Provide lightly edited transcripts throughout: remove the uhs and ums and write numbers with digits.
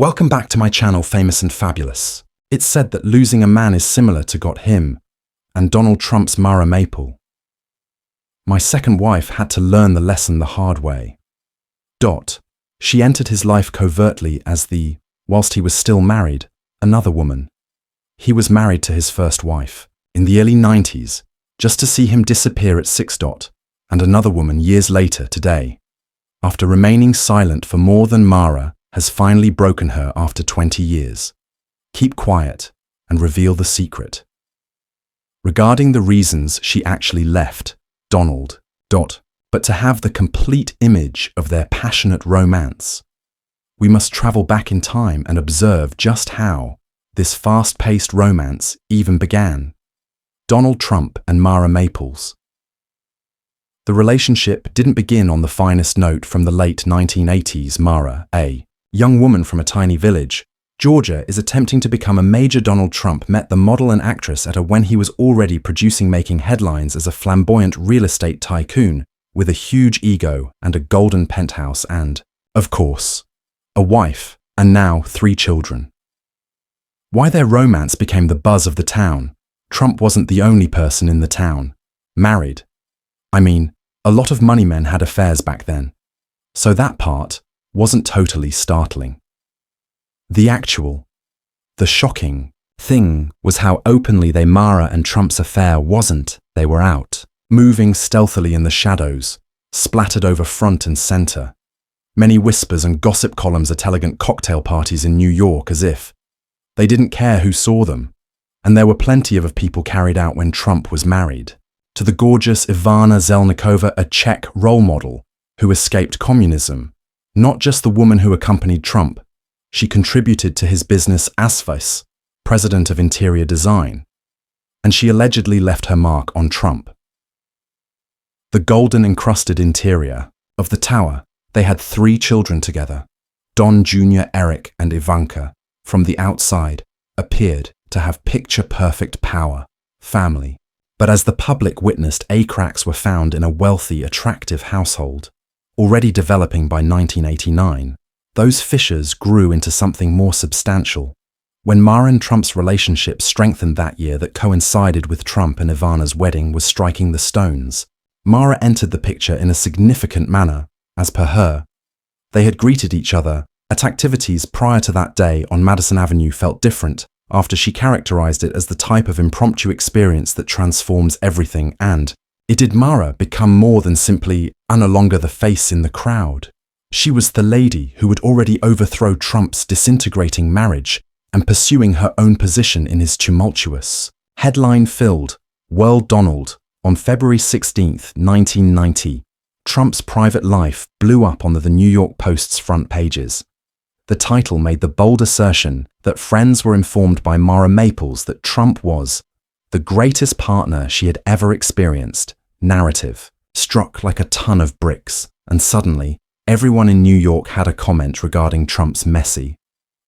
Welcome back to my channel, Famous and Fabulous. It's said that losing a man is similar to got him and Donald Trump's Marla Maple. My second wife had to learn the lesson the hard way. She entered his life covertly as whilst he was still married, another woman. He was married to his first wife in the early 90s, just to see him disappear at 6. And another woman years later today, after remaining silent for more than Marla has finally broken her after 20 years. Keep quiet and reveal the secret. Regarding the reasons she actually left Donald. But to have the complete image of their passionate romance, we must travel back in time and observe just how this fast-paced romance even began. Donald Trump and Marla Maples. The relationship didn't begin on the finest note from the late 1980s. Marla, a young woman from a tiny village, Georgia, is attempting to become a major. Donald Trump met the model and actress at a when he was already making headlines as a flamboyant real estate tycoon with a huge ego and a golden penthouse and, of course, a wife and now 3 children. Why their romance became the buzz of the town? Trump wasn't the only person in the town married. A lot of money men had affairs back then, so that part wasn't totally startling. The shocking thing was how openly Marla and Trump's affair wasn't. They were out, moving stealthily in the shadows, splattered over front and center. Many whispers and gossip columns at elegant cocktail parties in New York as if they didn't care who saw them. And there were plenty of people carried out when Trump was married to the gorgeous Ivana Zelnikova, a Czech role model who escaped communism. Not just the woman who accompanied Trump, she contributed to his business as vice president of interior design, and she allegedly left her mark on Trump. The golden encrusted interior of the tower, they had 3 children together. Don Jr., Eric, and Ivanka, from the outside, appeared to have picture-perfect power, family. But as the public witnessed, cracks were found in a wealthy, attractive household. Already developing by 1989, those fissures grew into something more substantial. When Marla and Trump's relationship strengthened that year that coincided with Trump and Ivana's wedding was striking the stones, Marla entered the picture in a significant manner. As per her, they had greeted each other at activities prior to that day on Madison Avenue felt different after she characterized it as the type of impromptu experience that transforms everything, and it did Marla become more than simply no longer the face in the crowd. She was the lady who would already overthrow Trump's disintegrating marriage and pursuing her own position in his tumultuous, headline-filled World. Donald. On February 16, 1990, Trump's private life blew up on the New York Post's front pages. The title made the bold assertion that friends were informed by Marla Maples that Trump was the greatest partner she had ever experienced. Narrative struck like a ton of bricks, and suddenly, everyone in New York had a comment regarding Trump's messy.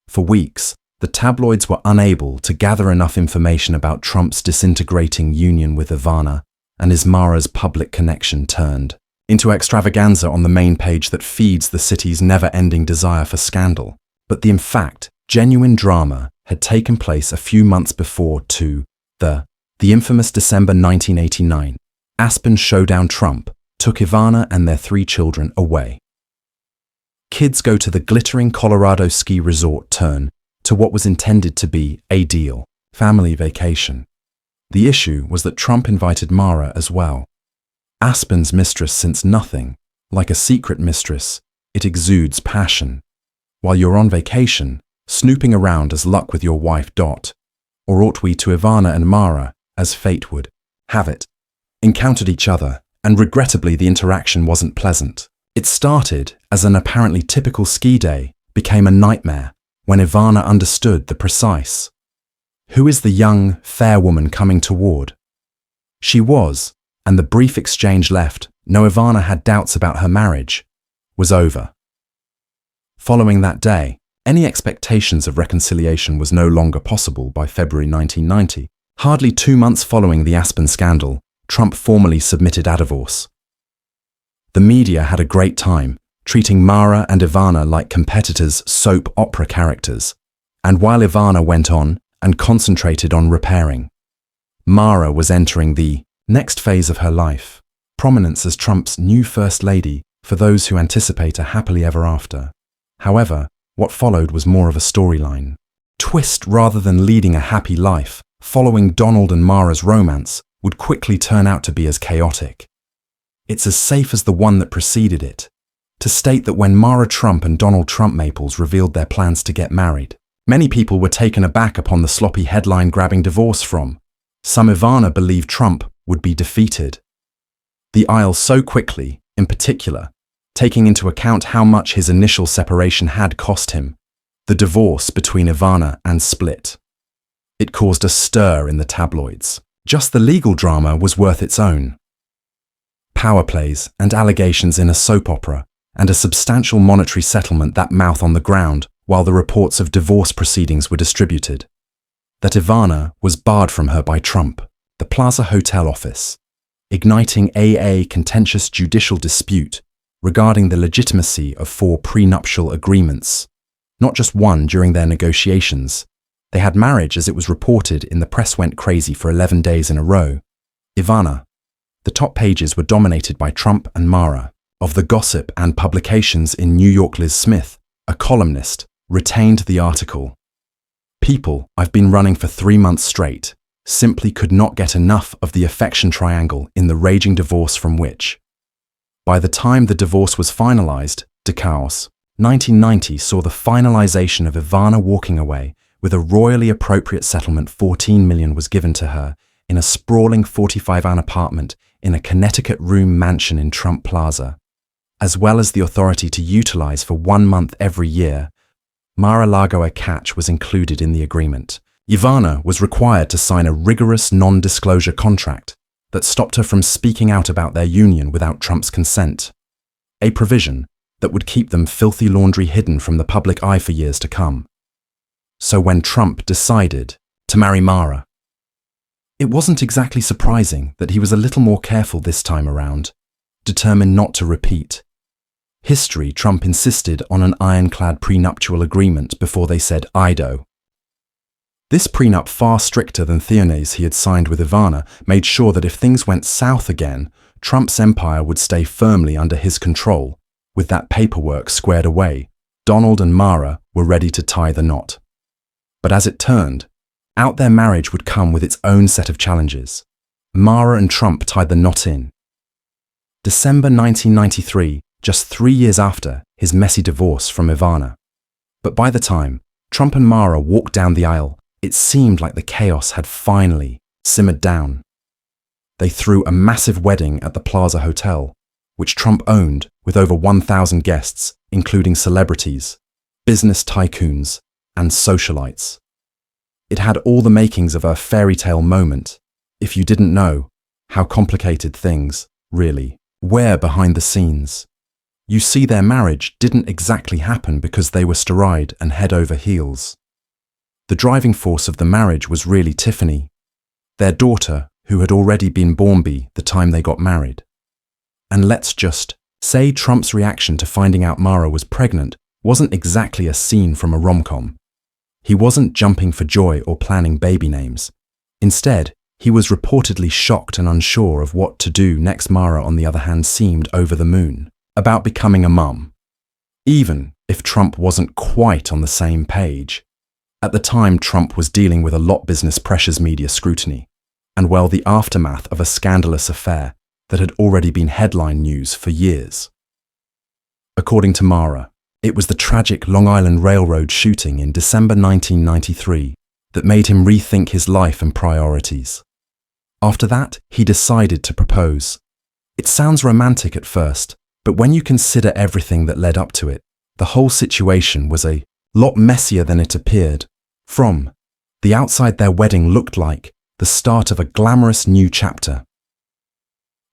For weeks, the tabloids were unable to gather enough information about Trump's disintegrating union with Ivana, and Marla's public connection turned into extravaganza on the main page that feeds the city's never-ending desire for scandal. But in fact, genuine drama had taken place a few months before the infamous December 1989 Aspen showdown. Trump took Ivana and their 3 children away. Kids go to the glittering Colorado ski resort turn to what was intended to be a deal family vacation. The issue was that Trump invited Marla as well. Aspen's mistress, since nothing like a secret mistress, it exudes passion. While you're on vacation, snooping around as luck with your wife. Or ought we to Ivana and Marla, as fate would have it, encountered each other, and regrettably the interaction wasn't pleasant. It started as an apparently typical ski day, became a nightmare when Ivana understood the precise who is the young, fair woman coming toward. She was, and the brief exchange left, no Ivana had doubts about her marriage, was over. Following that day, any expectations of reconciliation was no longer possible by February 1990. Hardly 2 months following the Aspen scandal, Trump formally submitted a divorce. The media had a great time, treating Marla and Ivana like competitors' soap opera characters. And while Ivana went on and concentrated on repairing, Marla was entering the next phase of her life, prominence as Trump's new First Lady for those who anticipate a happily ever after. However, what followed was more of a storyline twist rather than leading a happy life. Following Donald and Mara's romance would quickly turn out to be as chaotic. It's as safe as the one that preceded it to state that when Mara Trump and Donald Trump Maples revealed their plans to get married, many people were taken aback upon the sloppy headline-grabbing divorce from. Some Ivana believed Trump would be defeated. The aisle so quickly, in particular, taking into account how much his initial separation had cost him, the divorce between Ivana and Split. It caused a stir in the tabloids. Just the legal drama was worth its own. Power plays and allegations in a soap opera, and a substantial monetary settlement that mouth on the ground while the reports of divorce proceedings were distributed. That Ivana was barred from her by Trump, the Plaza Hotel office, igniting a contentious judicial dispute regarding the legitimacy of 4 prenuptial agreements, not just one during their negotiations. They had marriage as it was reported in the press went crazy for 11 days in a row. Ivana. The top pages were dominated by Trump and Mara. Of the gossip and publications in New York, Liz Smith, a columnist, retained the article. People I've been running for 3 months straight simply could not get enough of the affection triangle in the raging divorce from which. By the time the divorce was finalized, de chaos, 1990 saw the finalization of Ivana walking away with a royally appropriate settlement. $14 million was given to her in a sprawling 45-an apartment in a Connecticut room mansion in Trump Plaza, as well as the authority to utilize for 1 month every year. Mar-a-Lago catch was included in the agreement. Ivana was required to sign a rigorous non-disclosure contract that stopped her from speaking out about their union without Trump's consent, a provision that would keep them filthy laundry hidden from the public eye for years to come. So when Trump decided to marry Mara, it wasn't exactly surprising that he was a little more careful this time around, determined not to repeat history. Trump insisted on an ironclad prenuptial agreement before they said Ido. This prenup, far stricter than Theone's he had signed with Ivana, made sure that if things went south again, Trump's empire would stay firmly under his control. With that paperwork squared away, Donald and Mara were ready to tie the knot. But as it turned out, their marriage would come with its own set of challenges. Mara and Trump tied the knot in December 1993, just 3 years after his messy divorce from Ivana. But by the time Trump and Mara walked down the aisle, it seemed like the chaos had finally simmered down. They threw a massive wedding at the Plaza Hotel, which Trump owned, with over 1,000 guests, including celebrities, business tycoons, and socialites. It had all the makings of a fairy tale moment, if you didn't know how complicated things really were behind the scenes. You see, their marriage didn't exactly happen because they were steroid and head over heels. The driving force of the marriage was really Tiffany, their daughter, who had already been born by the time they got married. And let's just say Trump's reaction to finding out Mara was pregnant wasn't exactly a scene from a rom-com. He wasn't jumping for joy or planning baby names. Instead, he was reportedly shocked and unsure of what to do next. Mara, on the other hand, seemed over the moon about becoming a mum, even if Trump wasn't quite on the same page. At the time, Trump was dealing with a lot business pressures, media scrutiny, and the aftermath of a scandalous affair that had already been headline news for years. According to Mara, it was the tragic Long Island Railroad shooting in December 1993 that made him rethink his life and priorities. After that, he decided to propose. It sounds romantic at first, but when you consider everything that led up to it, the whole situation was a lot messier than it appeared. From the outside, their wedding looked like the start of a glamorous new chapter.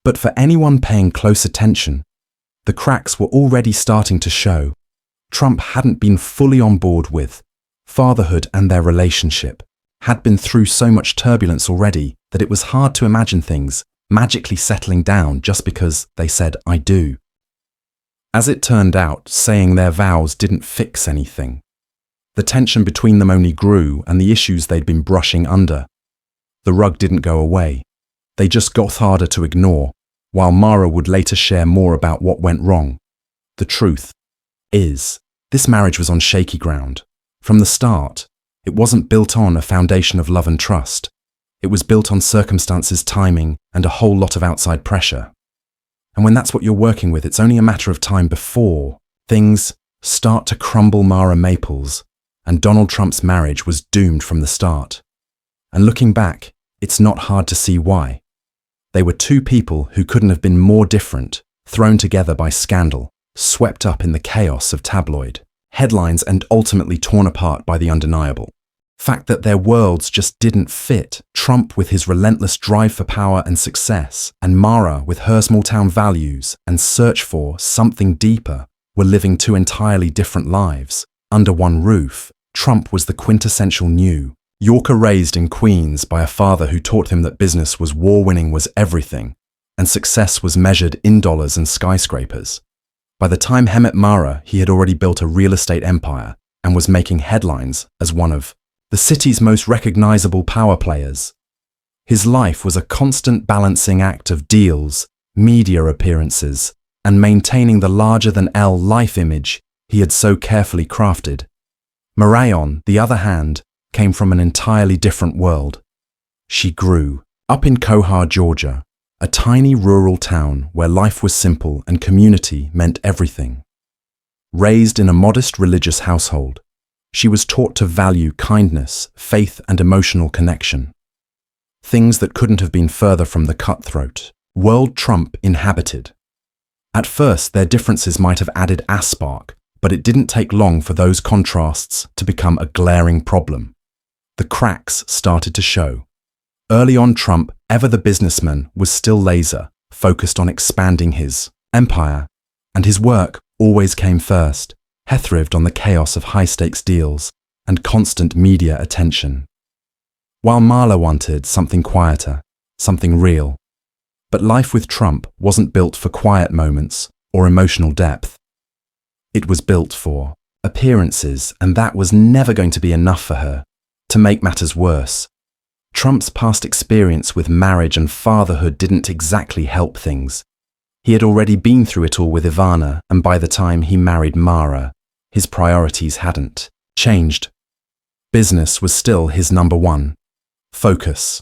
But for anyone paying close attention, the cracks were already starting to show. Trump hadn't been fully on board with fatherhood, and their relationship had been through so much turbulence already that it was hard to imagine things magically settling down just because they said "I do." As it turned out, saying their vows didn't fix anything. The tension between them only grew, and the issues they'd been brushing under. The rug didn't go away. They just got harder to ignore, while Mara would later share more about what went wrong. The truth is, this marriage was on shaky ground. From the start, it wasn't built on a foundation of love and trust. It was built on circumstances, timing, and a whole lot of outside pressure. And when that's what you're working with, it's only a matter of time before things start to crumble. Mara Maples and Donald Trump's marriage was doomed from the start. And looking back, it's not hard to see why. They were two people who couldn't have been more different, thrown together by scandal, swept up in the chaos of tabloid headlines, and ultimately torn apart by the undeniable fact that their worlds just didn't fit. Trump with his relentless drive for power and success, and Mara with her small-town values and search for something deeper, were living two entirely different lives. Under one roof, Trump was the quintessential New Yorker raised in Queens by a father who taught him that business was war-winning was everything, and success was measured in dollars and skyscrapers. By the time he met Mara, he had already built a real estate empire and was making headlines as one of the city's most recognizable power players. His life was a constant balancing act of deals, media appearances, and maintaining the larger-than-L life image he had so carefully crafted. Mara, on the other hand, came from an entirely different world. She grew up in Cohar, Georgia, a tiny rural town where life was simple and community meant everything. Raised in a modest religious household, she was taught to value kindness, faith, and emotional connection. Things that couldn't have been further from the cutthroat world Trump inhabited. At first, their differences might have added a spark, but it didn't take long for those contrasts to become a glaring problem. The cracks started to show. Early on, Trump, ever the businessman, was still laser-focused on expanding his empire, and his work always came first. He thrived on the chaos of high-stakes deals and constant media attention. While Marla wanted something quieter, something real. But life with Trump wasn't built for quiet moments or emotional depth. It was built for appearances, and that was never going to be enough for her. To make matters worse, Trump's past experience with marriage and fatherhood didn't exactly help things. He had already been through it all with Ivana, and by the time he married Mara, his priorities hadn't changed. Business was still his number one focus.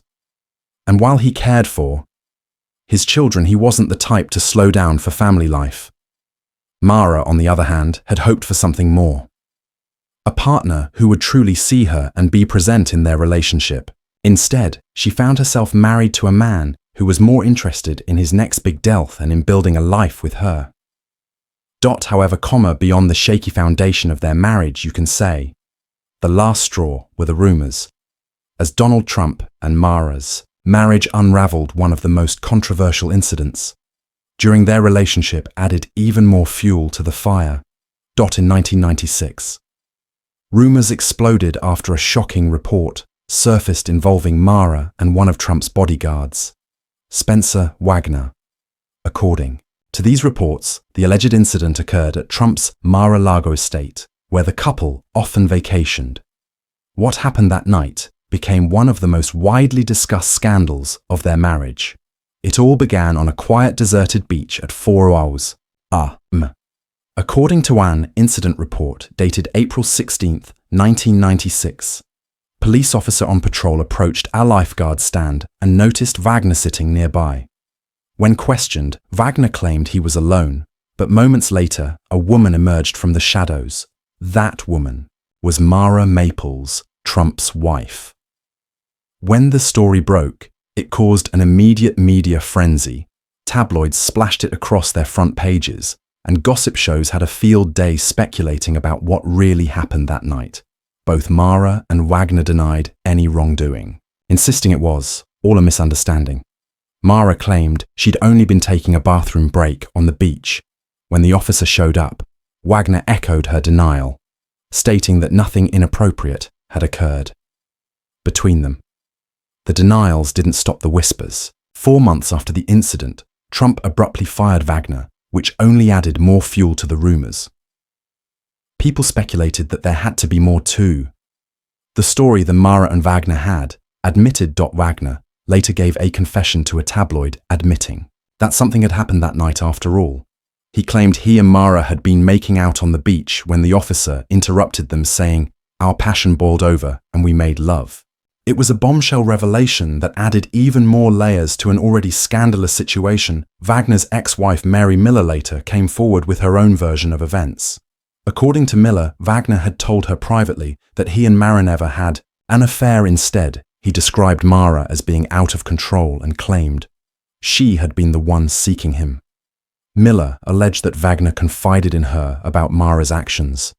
And while he cared for his children, he wasn't the type to slow down for family life. Mara, on the other hand, had hoped for something more. A partner who would truly see her and be present in their relationship. Instead, she found herself married to a man who was more interested in his next big deal than in building a life with her. However, beyond the shaky foundation of their marriage, you can say, the last straw were the rumors. As Donald Trump and Mara's marriage unraveled, one of the most controversial incidents during their relationship added even more fuel to the fire. In 1996, rumors exploded after a shocking report surfaced involving Mara and one of Trump's bodyguards, Spencer Wagner. According to these reports, the alleged incident occurred at Trump's Mar-a-Lago estate, where the couple often vacationed. What happened that night became one of the most widely discussed scandals of their marriage. It all began on a quiet, deserted beach at 4 hours a.m. According to an incident report dated April 16, 1996, police officer on patrol approached a lifeguard stand and noticed Wagner sitting nearby. When questioned, Wagner claimed he was alone, but moments later, a woman emerged from the shadows. That woman was Mara Maples, Trump's wife. When the story broke, it caused an immediate media frenzy. Tabloids splashed it across their front pages, and gossip shows had a field day speculating about what really happened that night. Both Mara and Wagner denied any wrongdoing, insisting it was all a misunderstanding. Mara claimed she'd only been taking a bathroom break on the beach. When the officer showed up, Wagner echoed her denial, stating that nothing inappropriate had occurred between them. The denials didn't stop the whispers. 4 months after the incident, Trump abruptly fired Wagner, which only added more fuel to the rumors. People speculated that there had to be more too. The story that Mara and Wagner had, admitted. Wagner later gave a confession to a tabloid admitting that something had happened that night after all. He claimed he and Mara had been making out on the beach when the officer interrupted them saying, "Our passion boiled over and we made love." It was a bombshell revelation that added even more layers to an already scandalous situation. Wagner's ex-wife Mary Miller later came forward with her own version of events. According to Miller, Wagner had told her privately that he and Marineva had an affair instead. He described Mara as being out of control and claimed she had been the one seeking him. Miller alleged that Wagner confided in her about Mara's actions,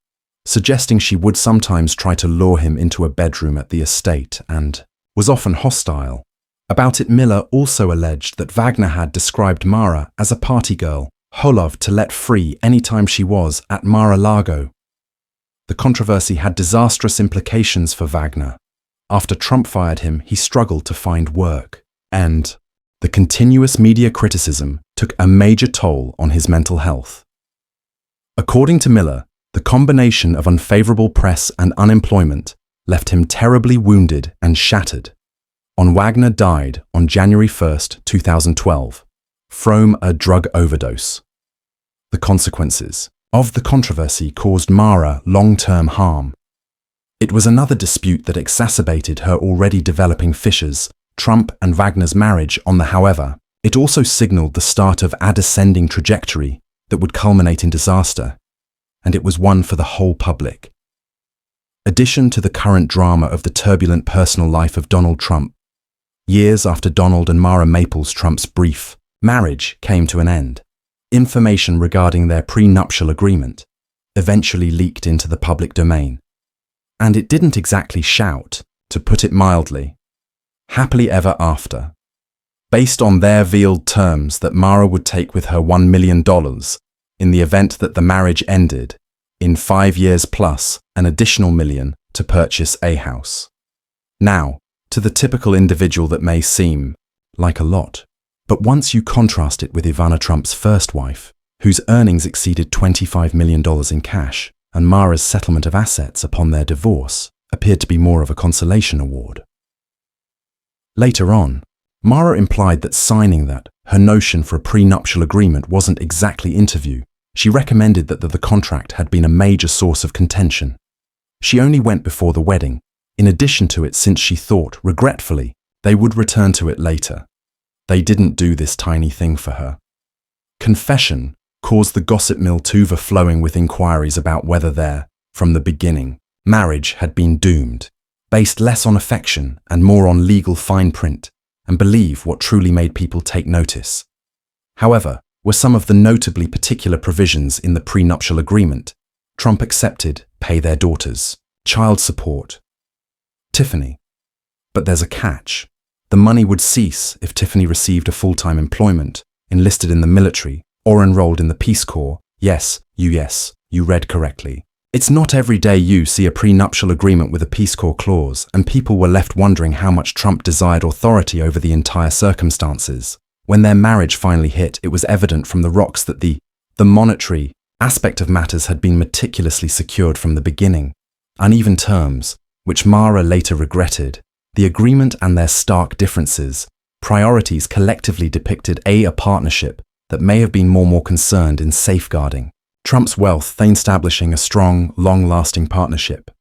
suggesting she would sometimes try to lure him into a bedroom at the estate and was often hostile. About it, Miller also alleged that Wagner had described Mara as a party girl, who loved to let free anytime she was at Mar-a-Lago. The controversy had disastrous implications for Wagner. After Trump fired him, he struggled to find work, and the continuous media criticism took a major toll on his mental health. According to Miller, the combination of unfavorable press and unemployment left him terribly wounded and shattered. Wagner died on January 1st, 2012, from a drug overdose. The consequences of the controversy caused Mara long-term harm. It was another dispute that exacerbated her already developing fissures. Trump and Wagner's marriage however, it also signaled the start of a descending trajectory that would culminate in disaster, and it was one for the whole public. Addition to the current drama of the turbulent personal life of Donald Trump, years after Donald and Mara Maples Trump's brief marriage came to an end, information regarding their prenuptial agreement eventually leaked into the public domain. And it didn't exactly shout, to put it mildly, happily ever after. Based on their veiled terms that Mara would take with her $1 million in the event that the marriage ended, in 5 years plus an additional $1 million to purchase a house. Now, to the typical individual that may seem like a lot, but once you contrast it with Ivana Trump's first wife, whose earnings exceeded $25 million in cash, and Mara's settlement of assets upon their divorce appeared to be more of a consolation award. Later on, Mara implied that signing her notion for a prenuptial agreement wasn't exactly interview. She recommended that the contract had been a major source of contention. She only went before the wedding, in addition to it, since she thought, regretfully, they would return to it later. They didn't do this tiny thing for her. Confession caused the gossip mill to overflowing with inquiries about whether their, from the beginning, marriage had been doomed, based less on affection and more on legal fine print, and believe what truly made people take notice. However, were some of the notably particular provisions in the prenuptial agreement. Trump accepted pay their daughters, child support, Tiffany. But there's a catch. The money would cease if Tiffany received a full-time employment, enlisted in the military, or enrolled in the Peace Corps. Yes, you read correctly. It's not every day you see a prenuptial agreement with a Peace Corps clause, and people were left wondering how much Trump desired authority over the entire circumstances. When their marriage finally hit, it was evident from the rocks that the monetary aspect of matters had been meticulously secured from the beginning. Uneven terms, which Mara later regretted, the agreement and their stark differences, priorities collectively depicted a partnership that may have been more concerned in safeguarding Trump's wealth than establishing a strong, long-lasting partnership.